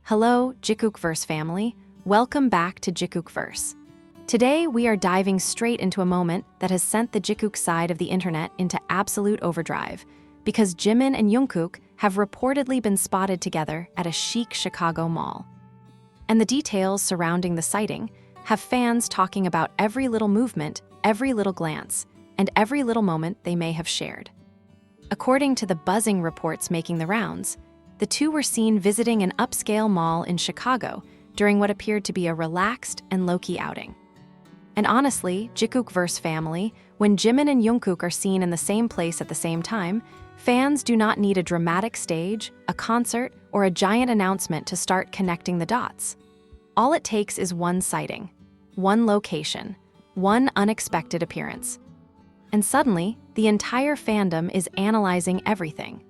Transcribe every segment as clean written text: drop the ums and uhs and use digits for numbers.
Hello, JikookVerse family. Welcome back to JikookVerse. Today, we are diving straight into a moment that has sent the Jikook side of the internet into absolute overdrive, because Jimin and Jungkook have reportedly been spotted together at a chic Chicago mall. And the details surrounding the sighting have fans talking about every little movement, every little glance, and every little moment they may have shared. According to the buzzing reports making the rounds, the two were seen visiting an upscale mall in Chicago during what appeared to be a relaxed and low-key outing. And honestly, JikookVerse family, when Jimin and Jungkook are seen in the same place at the same time, fans do not need a dramatic stage, a concert, or a giant announcement to start connecting the dots. All it takes is one sighting, one location, one unexpected appearance. And suddenly, the entire fandom is analyzing everything.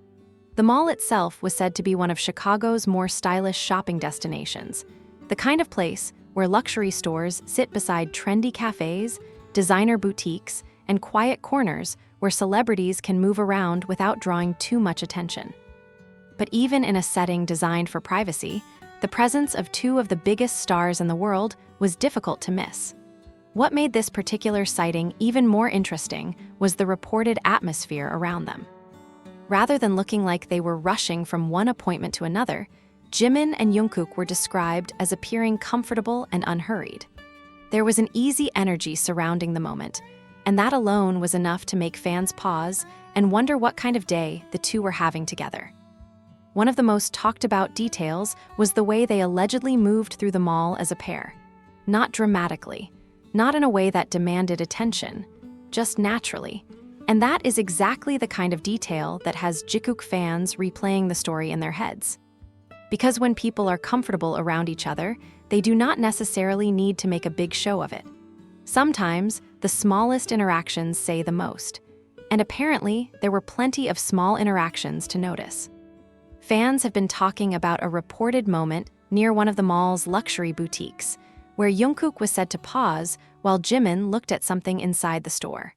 The mall itself was said to be one of Chicago's more stylish shopping destinations, the kind of place where luxury stores sit beside trendy cafes, designer boutiques, and quiet corners where celebrities can move around without drawing too much attention. But even in a setting designed for privacy, the presence of two of the biggest stars in the world was difficult to miss. What made this particular sighting even more interesting was the reported atmosphere around them. Rather than looking like they were rushing from one appointment to another, Jimin and Jungkook were described as appearing comfortable and unhurried. There was an easy energy surrounding the moment, and that alone was enough to make fans pause and wonder what kind of day the two were having together. One of the most talked about details was the way they allegedly moved through the mall as a pair. Not dramatically, not in a way that demanded attention, just naturally. And that is exactly the kind of detail that has Jikook fans replaying the story in their heads. Because when people are comfortable around each other, they do not necessarily need to make a big show of it. Sometimes, the smallest interactions say the most. And apparently, there were plenty of small interactions to notice. Fans have been talking about a reported moment near one of the mall's luxury boutiques, where Jungkook was said to pause while Jimin looked at something inside the store.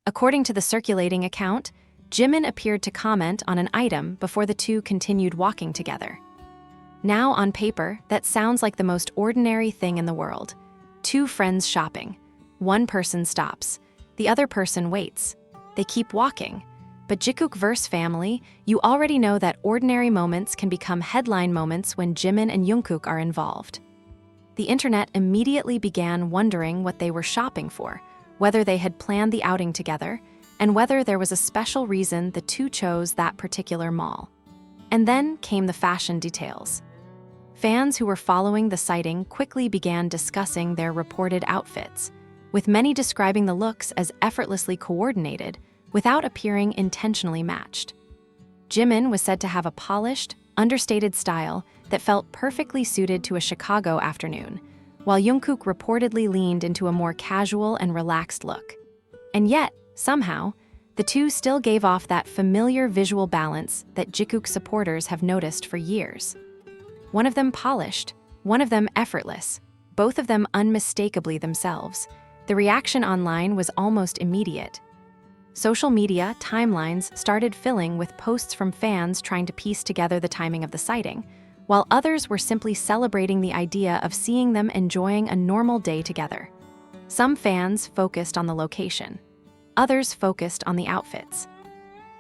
According to the circulating account, Jimin appeared to comment on an item before the two continued walking together. Now on paper, that sounds like the most ordinary thing in the world. Two friends shopping. One person stops. The other person waits. They keep walking. But JikookVerse family, you already know that ordinary moments can become headline moments when Jimin and Jungkook are involved. The internet immediately began wondering what they were shopping for, whether they had planned the outing together, and whether there was a special reason the two chose that particular mall. And then came the fashion details. Fans who were following the sighting quickly began discussing their reported outfits, with many describing the looks as effortlessly coordinated without appearing intentionally matched. Jimin was said to have a polished, understated style that felt perfectly suited to a Chicago afternoon, while Jungkook reportedly leaned into a more casual and relaxed look. And yet, somehow, the two still gave off that familiar visual balance that Jikook supporters have noticed for years. One of them polished, one of them effortless, both of them unmistakably themselves. The reaction online was almost immediate. Social media timelines started filling with posts from fans trying to piece together the timing of the sighting, while others were simply celebrating the idea of seeing them enjoying a normal day together. Some fans focused on the location. Others focused on the outfits.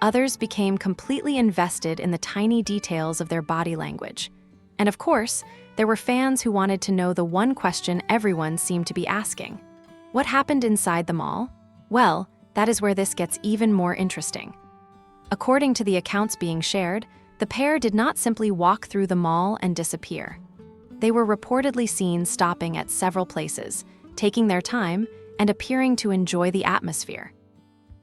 Others became completely invested in the tiny details of their body language. And of course, there were fans who wanted to know the one question everyone seemed to be asking. What happened inside the mall? Well, that is where this gets even more interesting. According to the accounts being shared, the pair did not simply walk through the mall and disappear. They were reportedly seen stopping at several places, taking their time, and appearing to enjoy the atmosphere.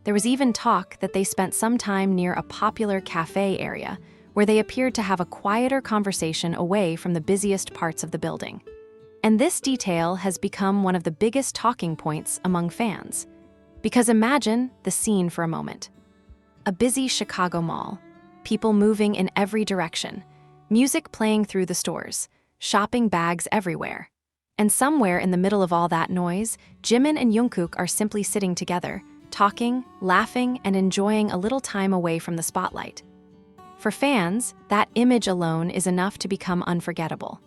There was even talk that they spent some time near a popular cafe area, where they appeared to have a quieter conversation away from the busiest parts of the building. And this detail has become one of the biggest talking points among fans. Because imagine the scene for a moment. A busy Chicago mall. People moving in every direction, music playing through the stores, shopping bags everywhere. And somewhere in the middle of all that noise, Jimin and Jungkook are simply sitting together, talking, laughing, and enjoying a little time away from the spotlight. For fans, that image alone is enough to become unforgettable.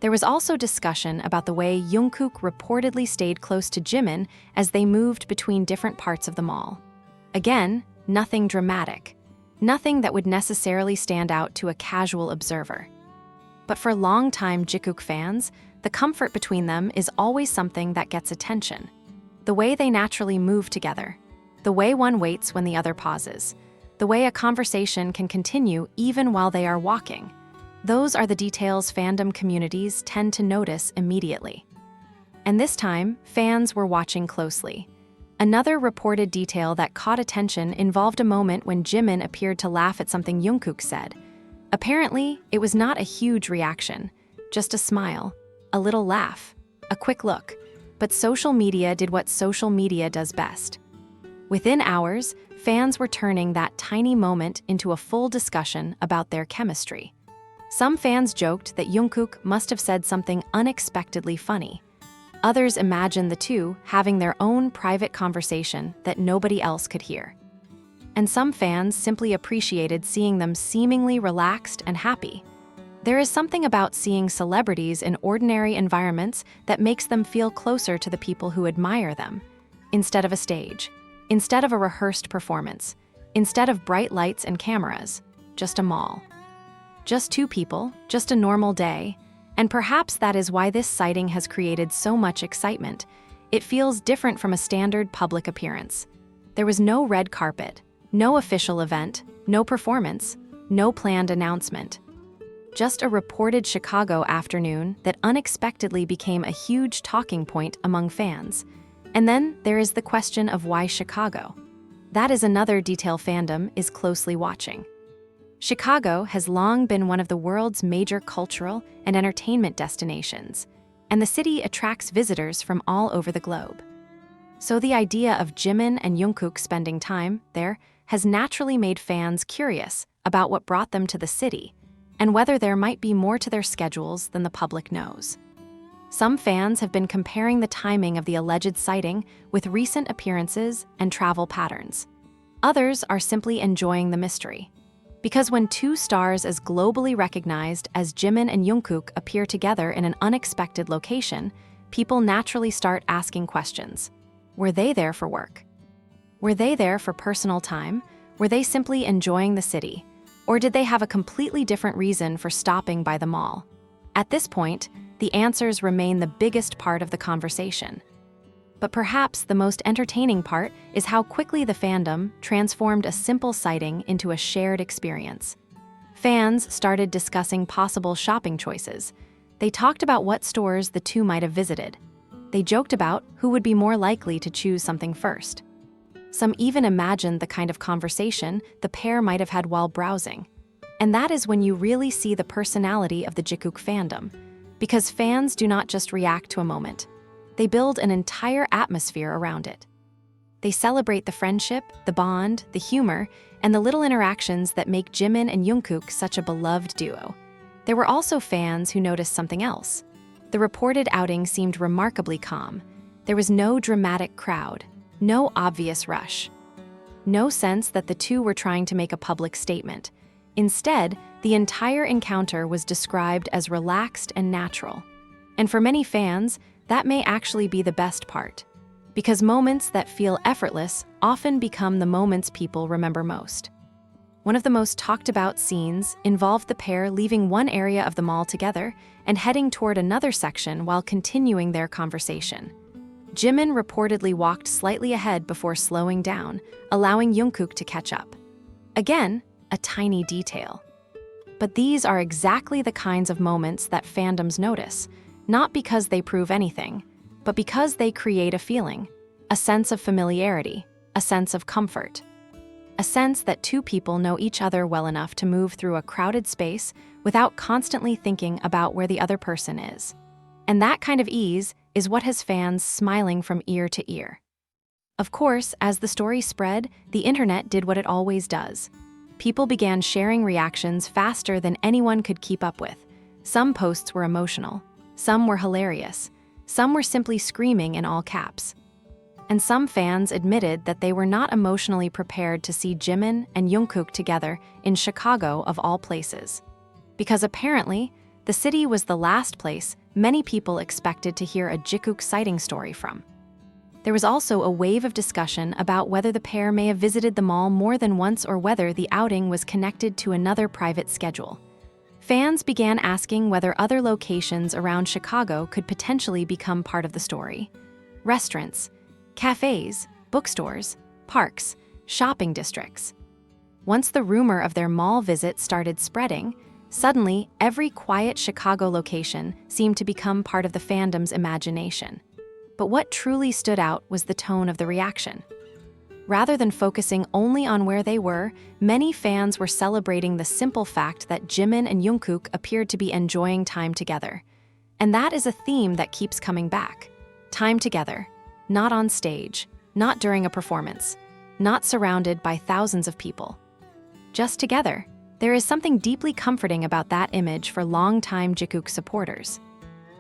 There was also discussion about the way Jungkook reportedly stayed close to Jimin as they moved between different parts of the mall. Again, nothing dramatic. Nothing that would necessarily stand out to a casual observer. But for longtime Jikook fans, the comfort between them is always something that gets attention. The way they naturally move together. The way one waits when the other pauses. The way a conversation can continue even while they are walking. Those are the details fandom communities tend to notice immediately. And this time, fans were watching closely. Another reported detail that caught attention involved a moment when Jimin appeared to laugh at something Jungkook said. Apparently, it was not a huge reaction, just a smile, a little laugh, a quick look. But social media did what social media does best. Within hours, fans were turning that tiny moment into a full discussion about their chemistry. Some fans joked that Jungkook must have said something unexpectedly funny. Others imagined the two having their own private conversation that nobody else could hear. And some fans simply appreciated seeing them seemingly relaxed and happy. There is something about seeing celebrities in ordinary environments that makes them feel closer to the people who admire them, instead of a stage, instead of a rehearsed performance, instead of bright lights and cameras, just a mall. Just two people, just a normal day, and perhaps that is why this sighting has created so much excitement. It feels different from a standard public appearance. There was no red carpet, no official event, no performance, no planned announcement. Just a reported Chicago afternoon that unexpectedly became a huge talking point among fans. And then there is the question of why Chicago. That is another detail fandom is closely watching. Chicago has long been one of the world's major cultural and entertainment destinations, and the city attracts visitors from all over the globe. So the idea of Jimin and Jungkook spending time there has naturally made fans curious about what brought them to the city, and whether there might be more to their schedules than the public knows. Some fans have been comparing the timing of the alleged sighting with recent appearances and travel patterns. Others are simply enjoying the mystery. Because when two stars as globally recognized as Jimin and Jungkook appear together in an unexpected location, people naturally start asking questions. Were they there for work? Were they there for personal time? Were they simply enjoying the city? Or did they have a completely different reason for stopping by the mall? At this point, the answers remain the biggest part of the conversation. But perhaps the most entertaining part is how quickly the fandom transformed a simple sighting into a shared experience. Fans started discussing possible shopping choices. They talked about what stores the two might have visited. They joked about who would be more likely to choose something first. Some even imagined the kind of conversation the pair might have had while browsing. And that is when you really see the personality of the Jikook fandom. Because fans do not just react to a moment. They build an entire atmosphere around it. They celebrate the friendship, the bond, the humor, and the little interactions that make Jimin and Jungkook such a beloved duo. There were also fans who noticed something else. The reported outing seemed remarkably calm. There was no dramatic crowd, no obvious rush, no sense that the two were trying to make a public statement. Instead, the entire encounter was described as relaxed and natural. And for many fans, that may actually be the best part, because moments that feel effortless often become the moments people remember most. One of the most talked about scenes involved the pair leaving one area of the mall together and heading toward another section while continuing their conversation. Jimin reportedly walked slightly ahead before slowing down, allowing Jungkook to catch up. Again, a tiny detail. But these are exactly the kinds of moments that fandoms notice, not because they prove anything, but because they create a feeling, a sense of familiarity, a sense of comfort, a sense that two people know each other well enough to move through a crowded space without constantly thinking about where the other person is. And that kind of ease is what has fans smiling from ear to ear. Of course, as the story spread, the internet did what it always does. People began sharing reactions faster than anyone could keep up with. Some posts were emotional. Some were hilarious. Some were simply screaming in all caps. And some fans admitted that they were not emotionally prepared to see Jimin and Jungkook together in Chicago of all places. Because apparently, the city was the last place many people expected to hear a Jikook sighting story from. There was also a wave of discussion about whether the pair may have visited the mall more than once or whether the outing was connected to another private schedule. Fans began asking whether other locations around Chicago could potentially become part of the story. Restaurants, cafes, bookstores, parks, shopping districts. Once the rumor of their mall visit started spreading, suddenly every quiet Chicago location seemed to become part of the fandom's imagination. But what truly stood out was the tone of the reaction. Rather than focusing only on where they were, many fans were celebrating the simple fact that Jimin and Jungkook appeared to be enjoying time together. And that is a theme that keeps coming back. Time together. Not on stage, not during a performance, not surrounded by thousands of people. Just together. There is something deeply comforting about that image for longtime Jikook supporters.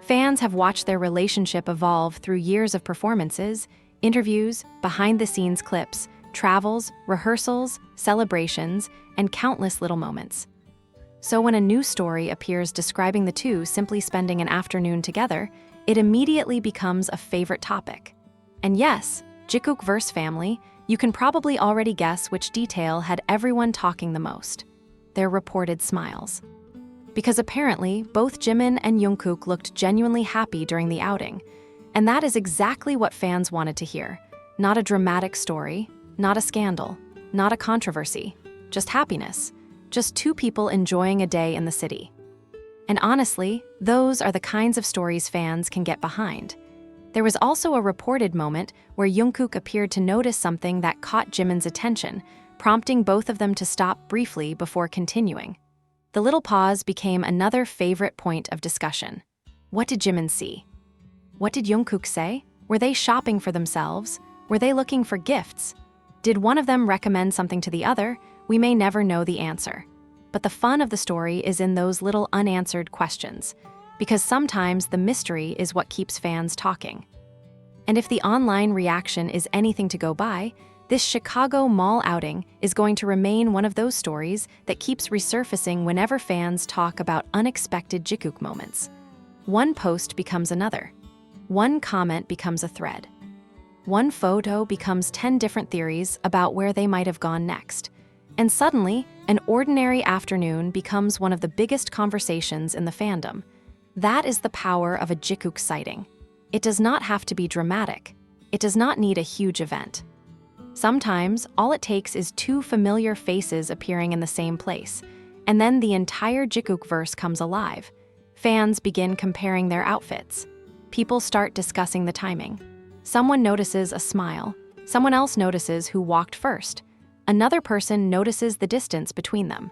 Fans have watched their relationship evolve through years of performances, interviews, behind-the-scenes clips, travels, rehearsals, celebrations, and countless little moments. So when a new story appears describing the two simply spending an afternoon together, it immediately becomes a favorite topic. And yes, JikookVerse family, you can probably already guess which detail had everyone talking the most. Their reported smiles. Because apparently, both Jimin and Jungkook looked genuinely happy during the outing. And that is exactly what fans wanted to hear. Not a dramatic story, not a scandal, not a controversy, just happiness. Just two people enjoying a day in the city. And honestly, those are the kinds of stories fans can get behind. There was also a reported moment where Jungkook appeared to notice something that caught Jimin's attention, prompting both of them to stop briefly before continuing. The little pause became another favorite point of discussion. What did Jimin see? What did Jungkook say? Were they shopping for themselves? Were they looking for gifts? Did one of them recommend something to the other? We may never know the answer. But the fun of the story is in those little unanswered questions, because sometimes the mystery is what keeps fans talking. And if the online reaction is anything to go by, this Chicago mall outing is going to remain one of those stories that keeps resurfacing whenever fans talk about unexpected Jikook moments. One post becomes another. One comment becomes a thread. One photo becomes 10 different theories about where they might have gone next. And suddenly, an ordinary afternoon becomes one of the biggest conversations in the fandom. That is the power of a Jikook sighting. It does not have to be dramatic. It does not need a huge event. Sometimes, all it takes is two familiar faces appearing in the same place, and then the entire JikookVerse comes alive. Fans begin comparing their outfits. People start discussing the timing. Someone notices a smile. Someone else notices who walked first. Another person notices the distance between them.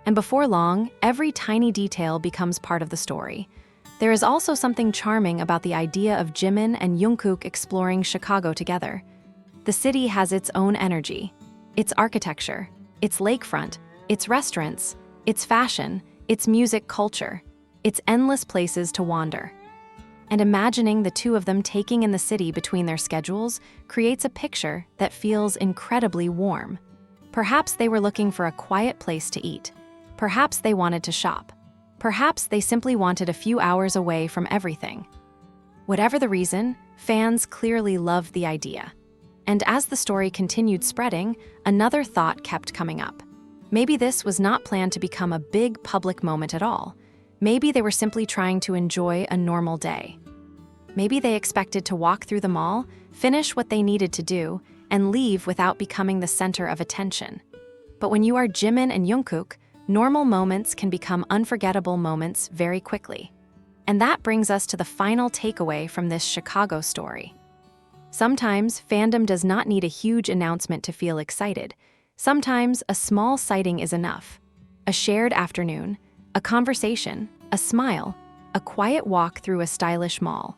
And before long, every tiny detail becomes part of the story. There is also something charming about the idea of Jimin and Jungkook exploring Chicago together. The city has its own energy, its architecture, its lakefront, its restaurants, its fashion, its music culture, its endless places to wander. And imagining the two of them taking in the city between their schedules creates a picture that feels incredibly warm. Perhaps they were looking for a quiet place to eat. Perhaps they wanted to shop. Perhaps they simply wanted a few hours away from everything. Whatever the reason, fans clearly loved the idea. And as the story continued spreading, another thought kept coming up. Maybe this was not planned to become a big public moment at all. Maybe they were simply trying to enjoy a normal day. Maybe they expected to walk through the mall, finish what they needed to do, and leave without becoming the center of attention. But when you are Jimin and Jungkook, normal moments can become unforgettable moments very quickly. And that brings us to the final takeaway from this Chicago story. Sometimes, fandom does not need a huge announcement to feel excited. Sometimes, a small sighting is enough. A shared afternoon, a conversation, a smile, a quiet walk through a stylish mall.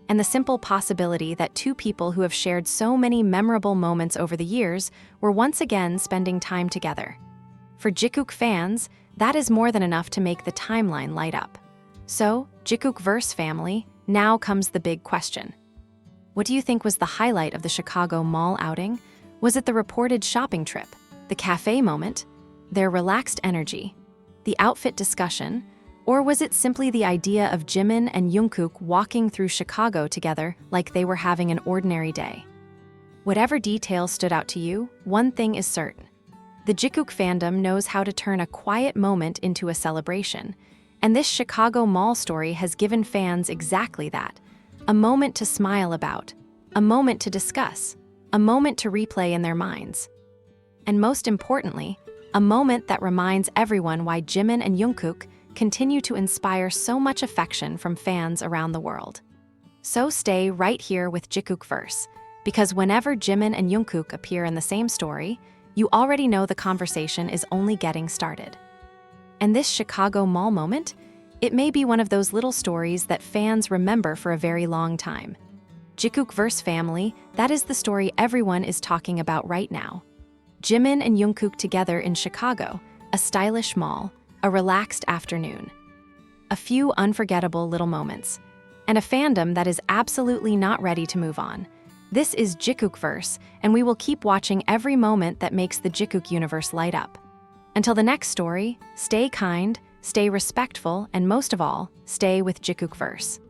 And the simple possibility that two people who have shared so many memorable moments over the years were once again spending time together. For Jikook fans, that is more than enough to make the timeline light up. So, JikookVerse family, now comes the big question. What do you think was the highlight of the Chicago mall outing? Was it the reported shopping trip, the cafe moment, their relaxed energy, the outfit discussion, or was it simply the idea of Jimin and Jungkook walking through Chicago together like they were having an ordinary day? Whatever detail stood out to you, one thing is certain. The Jikook fandom knows how to turn a quiet moment into a celebration, and this Chicago mall story has given fans exactly that. A moment to smile about, a moment to discuss, a moment to replay in their minds. And most importantly, a moment that reminds everyone why Jimin and Jungkook continue to inspire so much affection from fans around the world. So stay right here with JikookVerse, because whenever Jimin and Jungkook appear in the same story, you already know the conversation is only getting started. And this Chicago mall moment? It may be one of those little stories that fans remember for a very long time. JikookVerse family, that is the story everyone is talking about right now. Jimin and Jungkook together in Chicago, a stylish mall, a relaxed afternoon. A few unforgettable little moments. And a fandom that is absolutely not ready to move on. This is JikookVerse, and we will keep watching every moment that makes the Jikook universe light up. Until the next story, stay kind, stay respectful, and most of all, stay with JikookVerse.